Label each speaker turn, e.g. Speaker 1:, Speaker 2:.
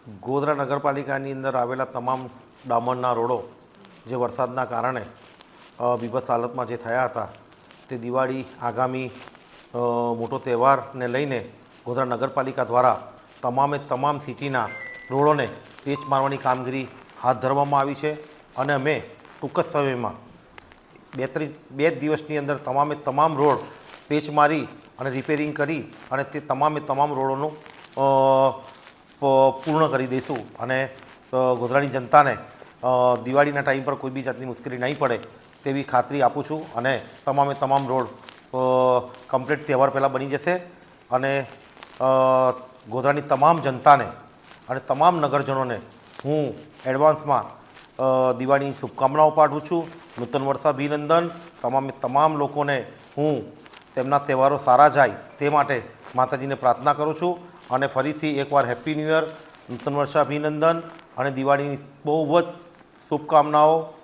Speaker 1: ગોધરા નગરપાલિકાની અંદર આવેલા તમામ ડામરના રોડો જે વરસાદના કારણે બીભત્સ હાલતમાં જે થયા હતા તે દિવાળી આગામી મોટો તહેવારને લઈને ગોધરા નગરપાલિકા દ્વારા તમામ સિટીના રોડોને પેચ મારવાની કામગીરી હાથ ધરવામાં આવી છે અને અમે ટૂંક જ સમયમાં બે દિવસની અંદર તમામ રોડ પેચ મારી અને રિપેરિંગ કરી અને તે તમામ રોડોનું પૂર્ણ કરી દઈશું અને ગોધરાની જનતાને દિવાળીના ટાઈમ પર કોઈ બી જાતની મુશ્કેલી નહીં પડે તેવી ખાતરી આપું છું અને તમામ રોડ કમ્પ્લીટ તહેવાર પહેલાં બની જશે અને ગોધરાની તમામ જનતાને અને તમામ નગરજનોને હું એડવાન્સમાં દિવાળીની શુભકામનાઓ પાઠવું છું. નૂતન વર્ષ અભિનંદન. તમામ લોકોને હું તેમના તહેવારો સારા જાય તે માટે માતાજીને પ્રાર્થના કરું છું અને ફરીથી એકવાર હેપી ન્યૂ યર, નૂતન વર્ષ અભિનંદન અને દિવાળીની બહુ જ શુભકામનાઓ.